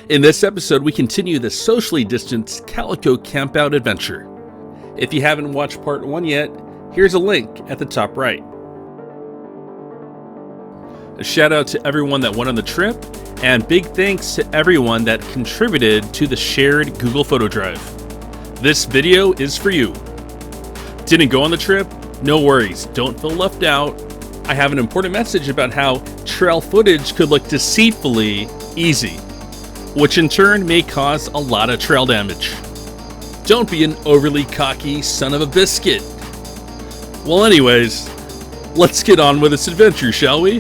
In this episode, we continue the socially distanced Calico campout adventure. If you haven't watched part 1 yet, here's a link at the top right. A shout out to everyone that went on the trip, and big thanks to everyone that contributed to the shared Google Photo Drive. This video is for you. Didn't go on the trip? No worries, don't feel left out. I have an important message about how trail footage could look deceitfully easy, which in turn may cause a lot of trail damage. Don't be an overly cocky son of a biscuit. Well anyways, let's get on with this adventure, shall we?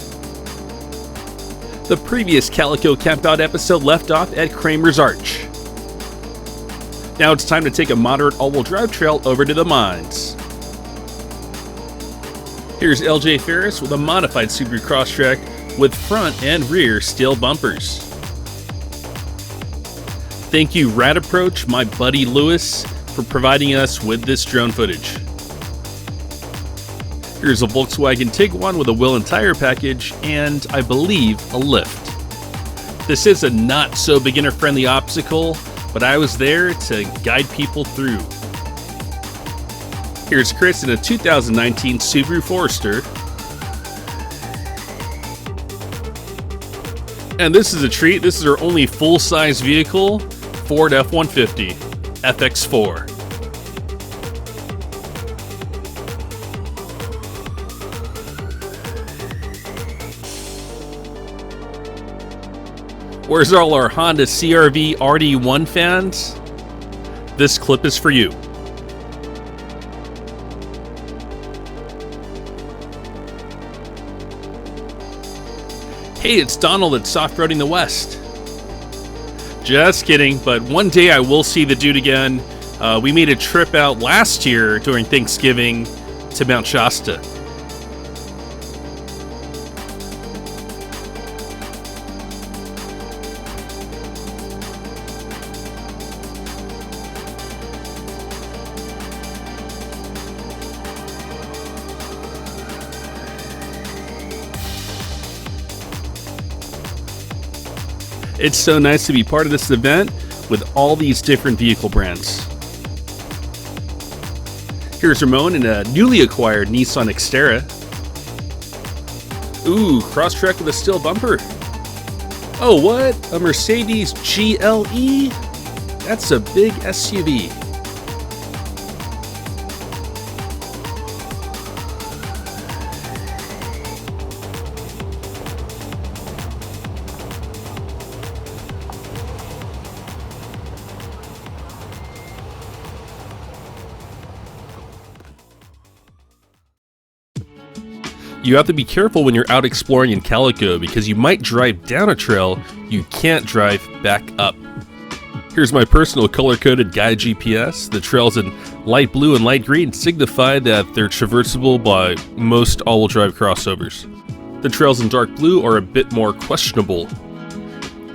The previous Calico campout episode left off at Kramer's Arch. Now it's time to take a moderate all-wheel drive trail over to the mines. Here's LJ Ferris with a modified Subaru Crosstrek with front and rear steel bumpers. Thank you Rad Approach, my buddy Lewis, for providing us with this drone footage. Here's a Volkswagen Tiguan with a wheel and tire package and, I believe, a lift. This is a not so beginner friendly obstacle, but I was there to guide people through. Here's Chris in a 2019 Subaru Forester. And this is a treat. This is our only full-size vehicle, Ford F-150 FX4. Where's all our Honda CR-V RD1 fans? This clip is for you. Hey, it's Donald at Offroading the West. Just kidding, but one day I will see the dude again. We made a trip out last year during Thanksgiving to Mount Shasta. It's so nice to be part of this event with all these different vehicle brands. Here's Ramon in a newly acquired Nissan Xterra. Ooh, Crosstrek with a steel bumper. Oh, what? A Mercedes GLE? That's a big SUV. You have to be careful when you're out exploring in Calico because you might drive down a trail you can't drive back up. Here's my personal color-coded guide GPS. The trails in light blue and light green signify that they're traversable by most all-wheel drive crossovers. The trails in dark blue are a bit more questionable.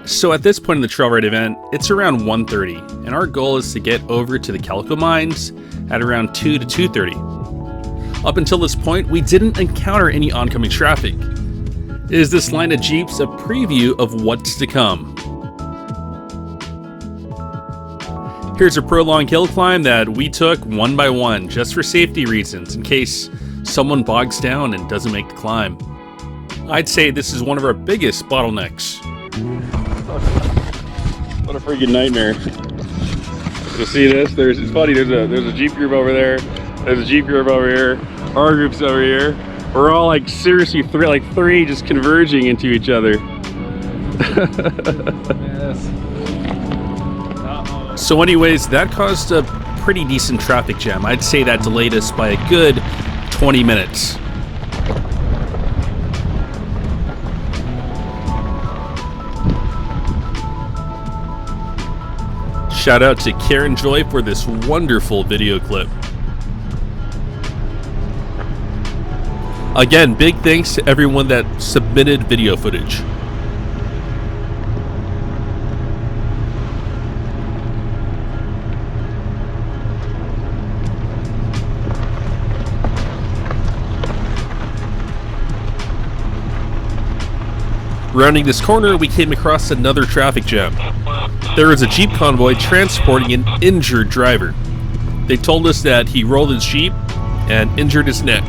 So at this point in the trail ride event, it's around 1:30, and our goal is to get over to the Calico Mines at around 2 to 2:30. Up until this point, we didn't encounter any oncoming traffic. Is this line of Jeeps a preview of what's to come? Here's a prolonged hill climb that we took one by one, just for safety reasons, in case someone bogs down and doesn't make the climb. I'd say this is one of our biggest bottlenecks. What a freaking nightmare. You see this? It's funny, there's a Jeep group over there. There's a Jeep group over here. Our group's over here. We're all like seriously three just converging into each other. Yes. So anyways, that caused a pretty decent traffic jam. I'd say that delayed us by a good 20 minutes. Shout out to Karen Joy for this wonderful video clip. Again, big thanks to everyone that submitted video footage. Rounding this corner, we came across another traffic jam. There was a Jeep convoy transporting an injured driver. They told us that he rolled his Jeep and injured his neck.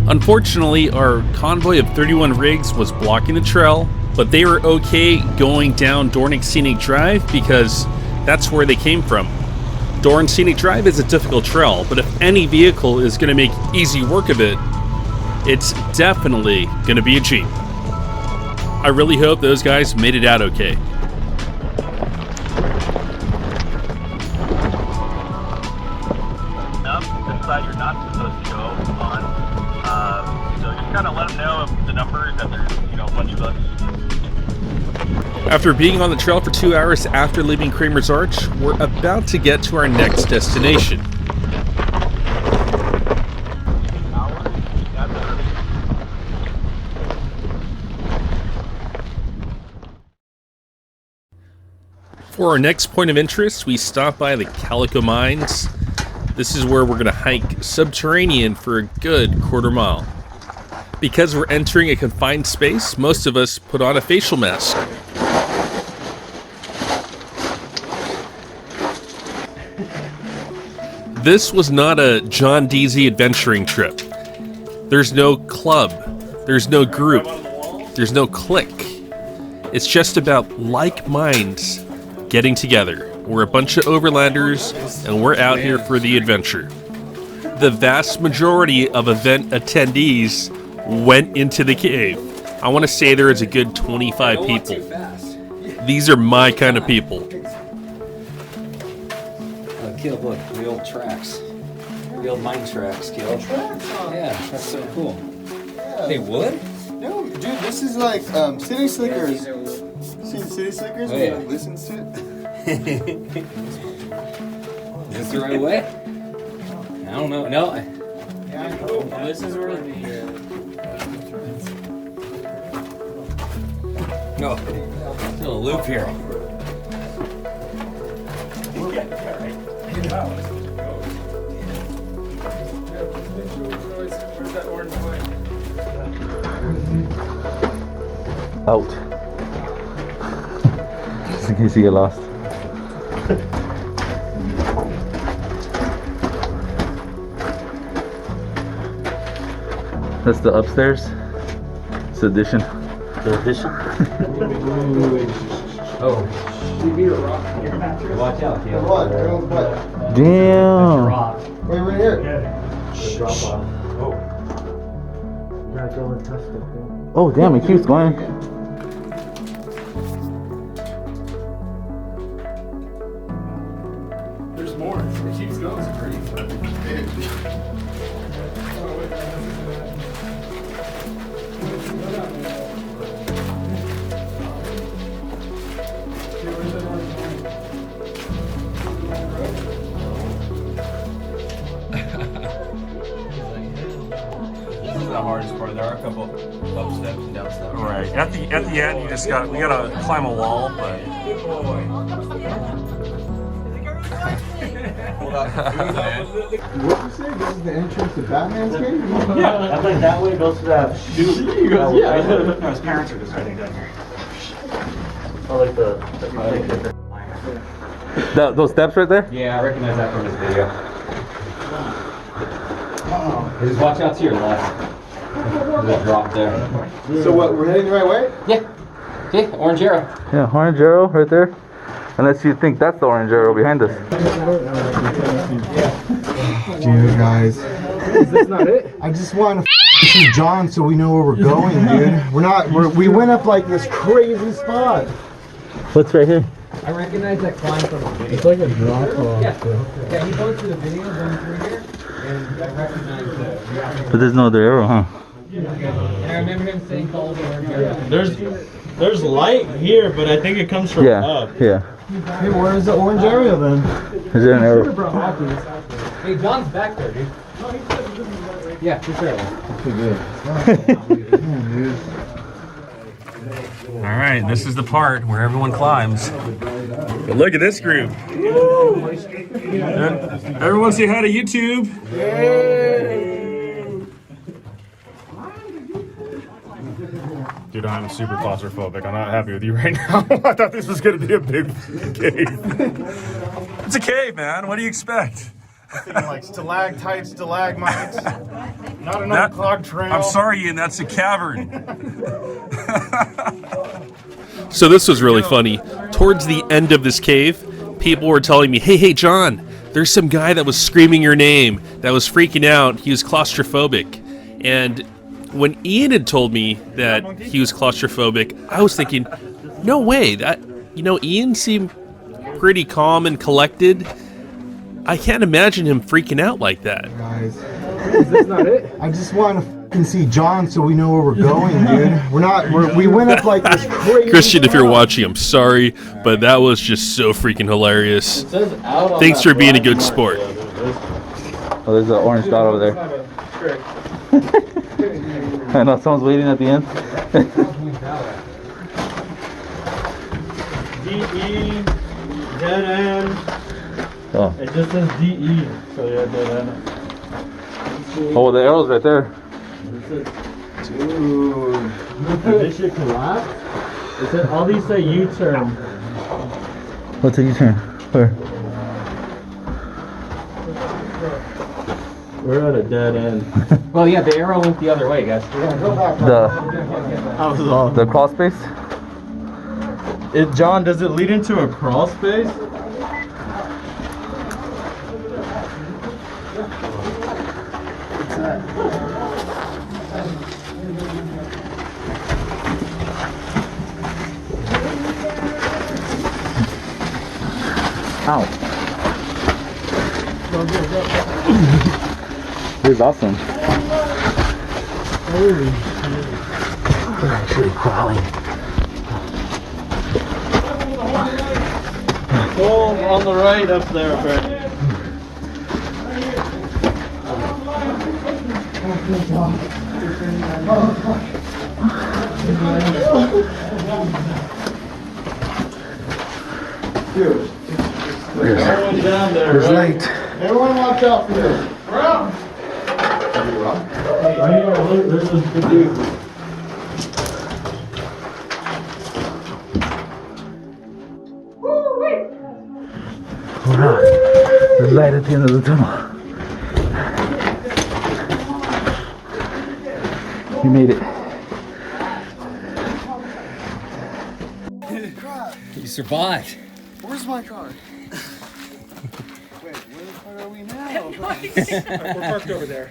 Unfortunately, our convoy of 31 rigs was blocking the trail, but they were okay going down Dornick Scenic Drive because that's where they came from. Dorn Scenic Drive is a difficult trail, but if any vehicle is going to make easy work of it, it's definitely going to be a Jeep. I really hope those guys made it out okay. This side you're not supposed to go on. So just kind of let them know the numbers that there's, a bunch of us. After being on the trail for 2 hours after leaving Kramer's Arch, we're about to get to our next destination. For our next point of interest, we stop by the Calico Mountains. This is where we're going to hike subterranean for a good quarter mile. Because we're entering a confined space, most of us put on a facial mask. This was not a John Deasy adventuring trip. There's no club, there's no group, there's no clique. It's just about like minds getting together. We're a bunch of overlanders and we're out here for the adventure. The vast majority of event attendees went into the cave. I want to say there is a good 25 people. These are my kind of people. Caleb, look, the old tracks. The old mine tracks, Caleb. Yeah, that's so cool. Yeah. They would? No, dude, this is like City Slickers. Seen City Slickers? Oh, yeah. Listens to it? Is this the right way? I don't know. No. This is where the... No. Still a loop here. Where's that orange line? Out. Just in case you get lost. That's the upstairs. It's the addition. The addition? Oh. Watch out, Caleb. What? What? Damn. Wait, we're here. Oh, damn, it keeps going. There's more. It keeps going. It's pretty fun. The hardest part. There are a couple up steps and down steps. Right. At the end, we gotta climb a wall, but What you say? This is the entrance to Batman's cave? Yeah, I think that way goes to that chute. He goes, yeah. No, his parents are just hiding down here. Oh, like those steps right there? Yeah, I recognize that from this video. Just watch out to your left. There's a drop there. So what, we're heading the right way? Yeah. Okay, orange arrow. Yeah, orange arrow right there. Unless you think that's the orange arrow behind us. Dude, guys. Is this not it? I just want to see John so we know where we're going, dude. We went up like this crazy spot. What's right here? I recognize that climb from the video. It's like a drop off. Yeah, he goes through the video going through here, and I recognize the... But there's no other arrow, huh? And I remember him saying call the orange arrow. There's light here, but I think it comes from up. Yeah. Hey, where's the orange area then? Is there an arrow? Hey, John's back there, dude. Yeah, for sure. all right. This is the part where everyone climbs. But look at this group. Everyone say hi to YouTube. Dude, I'm super claustrophobic. I'm not happy with you right now. I thought this was gonna be a big cave. It's a cave, man. What do you expect? I'm thinking like stalactites, stalagmites. Not another clogged trail. I'm sorry, Ian, that's a cavern. So this was really funny. Towards the end of this cave, people were telling me, hey, John, there's some guy that was screaming your name, that was freaking out. He was claustrophobic. And when Ian had told me that he was claustrophobic, I was thinking, no way. That, you know, Ian seemed pretty calm and collected. I can't imagine him freaking out like that. Guys, Is this not it? I just want to fucking see John so we know where we're going, dude. We went up like this crazy Christian, if you're spot. watching, I'm sorry, but that was just so freaking hilarious. It says out on Thanks that for being a good black sport. mark. Oh, there's an orange dot over there. I know someone's waiting at the end. DE, dead end. Oh. It just says DE, so yeah, dead end. Oh, the arrow's right there. Dude. Did this shit collapse? It said, all these say U-turn. What's a U-turn? Where? We're at a dead end. Well, yeah, the arrow went the other way, guys. The crawl space? John, does it lead into a crawl space? Ow. This is awesome. We're actually crawling. Oh, on the right up there, Brett. Dude, Everyone down there, it's right? late. Everyone watch out for this. Right here, look, this is the dude. Hurrah! There's light at the end of the tunnel. We made it. You survived. Where's my car? Wait, where the fuck are we now? We're parked over there.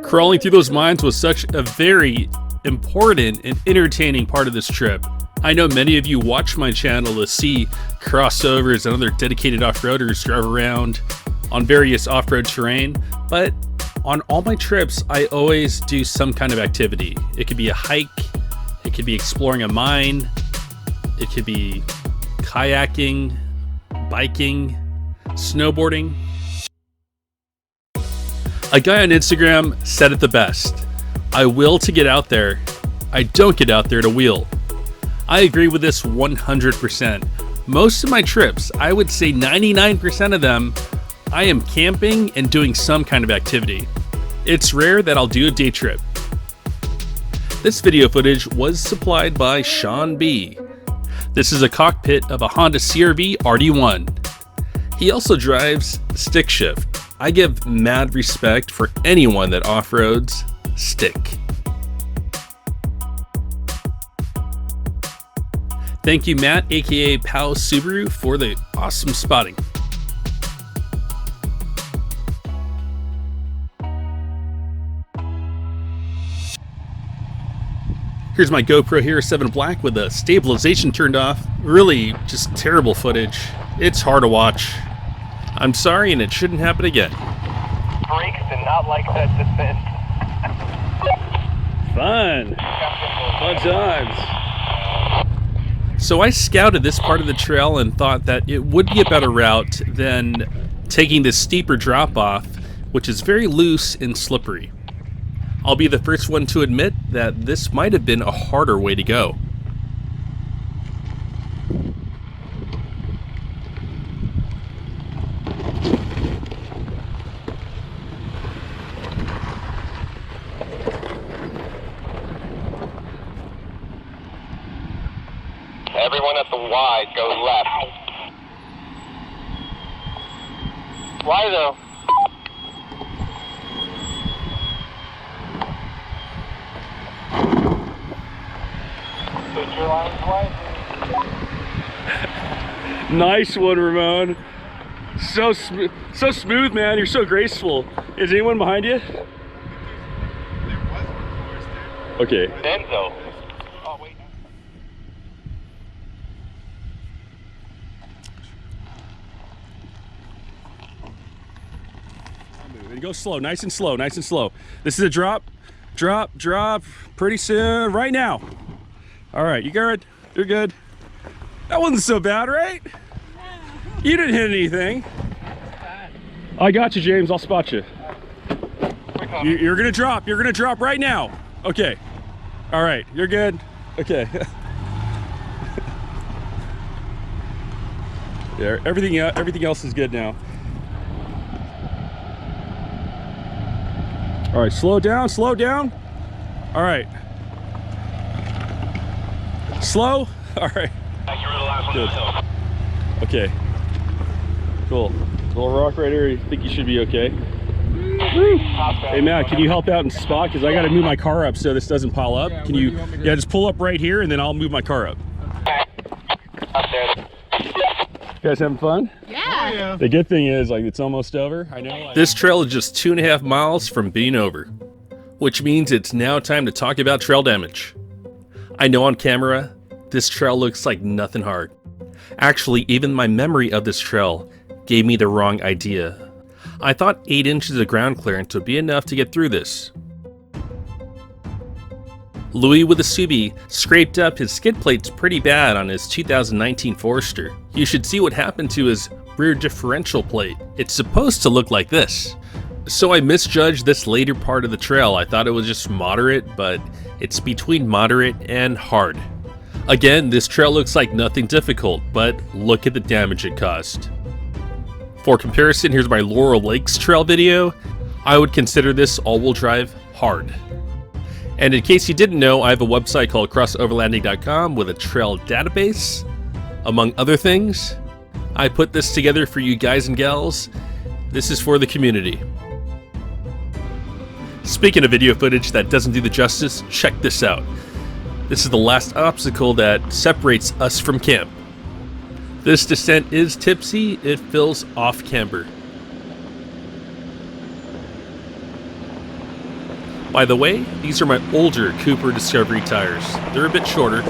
Crawling through those mines was such a very important and entertaining part of this trip. I know many of you watch my channel to see crossovers and other dedicated off-roaders drive around on various off-road terrain, but on all my trips, I always do some kind of activity. It could be a hike, it could be exploring a mine, it could be kayaking, biking, snowboarding. A guy on Instagram said it the best. I will to get out there. I don't get out there to wheel. I agree with this 100%. Most of my trips, I would say 99% of them, I am camping and doing some kind of activity. It's rare that I'll do a day trip. This video footage was supplied by Sean B. This is a cockpit of a Honda CR-V RD1. He also drives stick shift. I give mad respect for anyone that off-roads stick. Thank you, Matt, aka Pal Subaru, for the awesome spotting. Here's my GoPro Hero 7 Black with the stabilization turned off. Really just terrible footage. It's hard to watch. I'm sorry, and it shouldn't happen again. Brakes did not like that descent. Fun. Fun times. So I scouted this part of the trail and thought that it would be a better route than taking this steeper drop off, which is very loose and slippery. I'll be the first one to admit that this might have been a harder way to go. Everyone at the Y, go left. Why though? Put your lines wide. Nice one, Ramon. So smooth, man. You're so graceful. Is anyone behind you? There was one before us, Okay. Denzo. Oh wait. And go slow, nice and slow, nice and slow. This is a drop, drop, drop. Pretty soon, right now. All right, you good? You're good. That wasn't so bad, right? You didn't hit anything. I got you, James. I'll spot you. You're gonna drop. You're gonna drop right now. Okay. All right. You're good. Okay. Yeah. Everything else is good now. All right. Slow down. Slow down. All right. Slow. All right. You were the last one Good. to go. Okay. Cool. Little rock right here. I think you should be okay. Hey Matt, can you help out in spot? Because I got to move my car up so this doesn't pile up. Can you? Yeah, just pull up right here and then I'll move my car up. Up there. You guys having fun? Yeah. The good thing is, like, it's almost over. I know. This trail is just 2.5 miles from being over, which means it's now time to talk about trail damage. I know on camera, this trail looks like nothing hard. Actually, even my memory of this trail gave me the wrong idea. I thought 8 inches of ground clearance would be enough to get through this. Louis with a Subi scraped up his skid plates pretty bad on his 2019 Forester. You should see what happened to his rear differential plate. It's supposed to look like this. So I misjudged this later part of the trail. I thought it was just moderate, but it's between moderate and hard. Again, this trail looks like nothing difficult, but look at the damage it caused. For comparison, here's my Laurel Lakes trail video. I would consider this all-wheel drive hard. And in case you didn't know, I have a website called crossoverlanding.com with a trail database, among other things. I put this together for you guys and gals. This is for the community. Speaking of video footage that doesn't do the justice, check this out. This is the last obstacle that separates us from camp. This descent is tipsy, it feels off camber. By the way, these are my older Cooper Discovery tires. They're a bit shorter.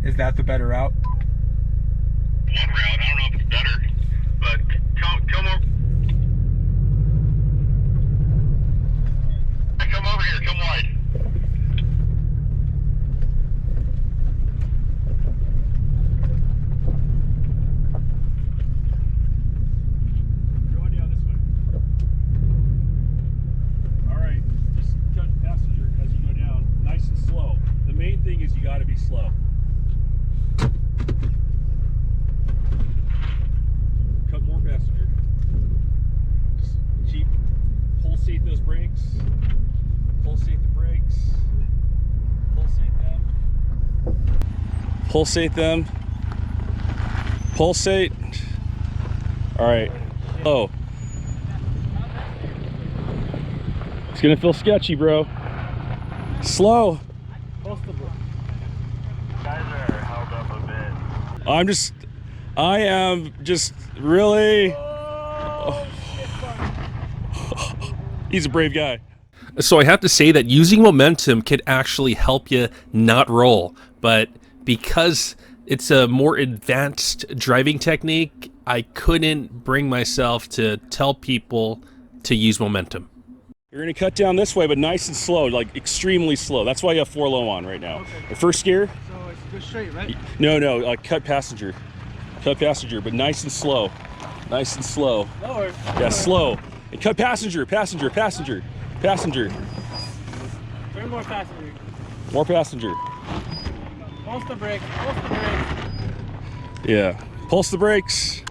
Is that the better route? One route, I don't know if it's better, but come over. Come over here, come wide. Going down this way. Alright, just cut passenger as you go down, nice and slow. The main thing is you gotta be slow. Cut more passenger. Just keep, pulsate those brakes. Pulsate the brakes. Pulsate them. Pulsate. Alright. Oh. It's gonna feel sketchy, bro. Slow. Guys are held up a bit. I am just really. He's a brave guy. So I have to say that using momentum can actually help you not roll, but because it's a more advanced driving technique, I couldn't bring myself to tell people to use momentum. You're gonna cut down this way, but nice and slow, like extremely slow. That's why you have 4 low on right now. Okay. The first gear? So it's go straight, right? No, cut passenger. Cut passenger, but nice and slow. Nice and slow. Lower. Yeah, slow. And cut passenger. Turn One more passenger. More passenger. Pulse the brake. Pulse the brake. Yeah. Pulse the brakes.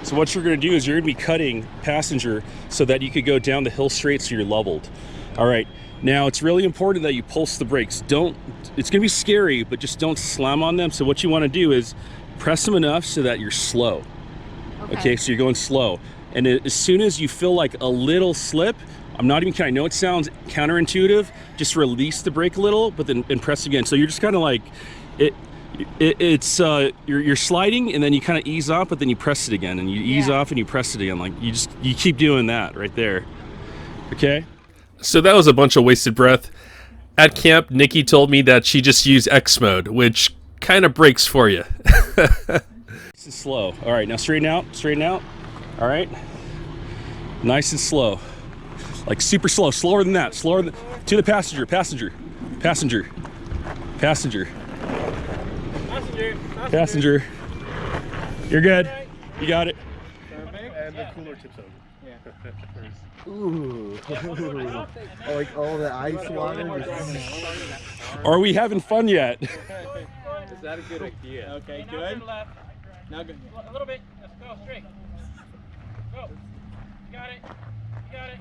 So what you're going to do is you're going to be cutting passenger so that you could go down the hill straight so you're leveled. All right. Now it's really important that you pulse the brakes. It's going to be scary, but just don't slam on them. So what you want to do is press them enough so that you're slow. Okay, so you're going slow. And as soon as you feel like a little slip, I'm not even kidding. I know it sounds counterintuitive. Just release the brake a little, but then press again. So you're just kind of like you're sliding, and then you kind of ease off, but then you press it again, and you ease off, and you press it again. Like you keep doing that right there. Okay. So that was a bunch of wasted breath. At camp, Nikki told me that she just used X mode, which kind of breaks for you. This is slow. All right, now straighten out. Straighten out. All right. Nice and slow. Like super slow. Slower than that. Slower than, to the passenger. Passenger. Passenger. Passenger. Passenger. You're good. You got it. And the cooler tips over. Ooh. Like all the ice water. Are we having fun yet? Is that a good idea? Okay, good. Now good. A little bit. Let's go straight. Go. You got it. You got it.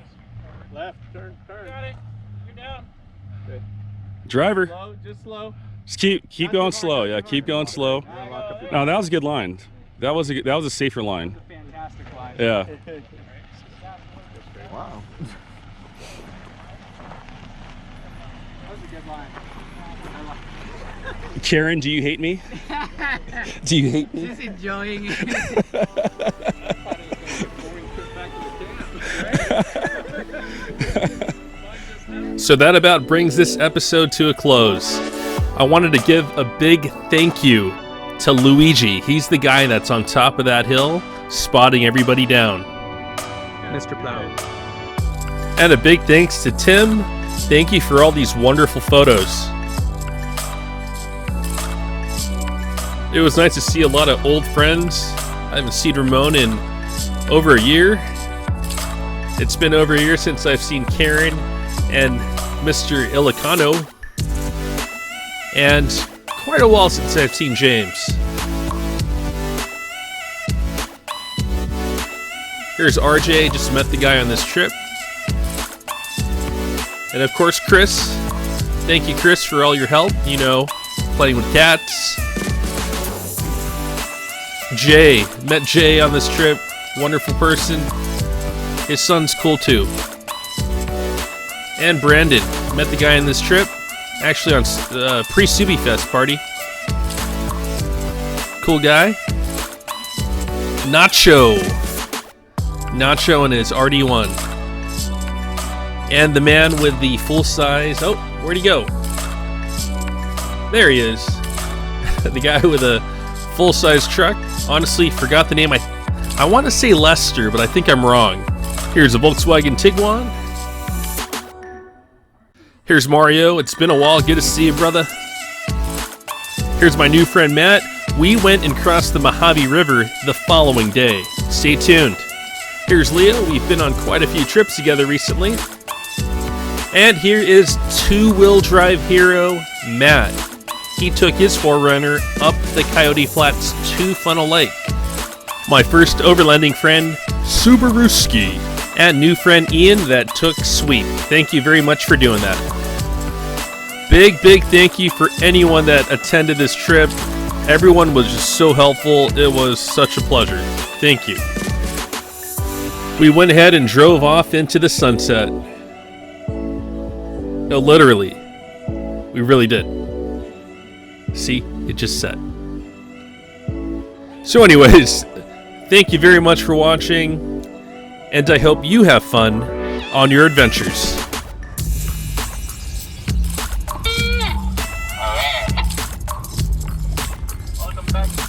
Left, turn. You got it. You're down. Good. Driver. Slow, just slow. Just keep going slow. Yeah, keep going slow. No, that was a good line. That was a safer line. That's a fantastic line. Yeah. Wow. That was a good line. Karen, do you hate me? Do you hate me? Just enjoying it. So that about brings this episode to a close. I wanted to give a big thank you to Luigi. He's the guy that's on top of that hill, spotting everybody down. Mr. Plow. And a big thanks to Tim. Thank you for all these wonderful photos. It was nice to see a lot of old friends. I haven't seen Ramon in over a year. It's been over a year since I've seen Karen and Mr. Ilicano. And quite a while since I've seen James. Here's RJ, just met the guy on this trip. And of course, Chris. Thank you, Chris, for all your help. You know, playing with cats. Jay, met Jay on this trip. Wonderful person. His son's cool too. And Brandon, met the guy on this trip. Actually on pre-Subi Fest party. Cool guy. Nacho and his RD1. And the man with the full-size... Oh, where'd he go? There he is. The guy with a full-size truck. Honestly, forgot the name. I want to say Lester, but I think I'm wrong. Here's a Volkswagen Tiguan. Here's Mario. It's been a while. Good to see you, brother. Here's my new friend, Matt. We went and crossed the Mojave River the following day. Stay tuned. Here's Leo. We've been on quite a few trips together recently. And here is two-wheel drive hero, Matt. He took his 4Runner up the Coyote Flats to Funnel Lake. My first overlanding friend, Subaruski. And new friend Ian that took Sweep. Thank you very much for doing that. Big thank you for anyone that attended this trip. Everyone was just so helpful. It was such a pleasure. Thank you. We went ahead and drove off into the sunset. No, literally. We really did. See, it just set. So anyways, thank you very much for watching. And I hope you have fun on your adventures. Welcome back to the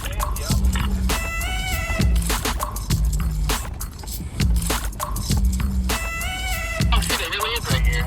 Oh shit, it really is right here.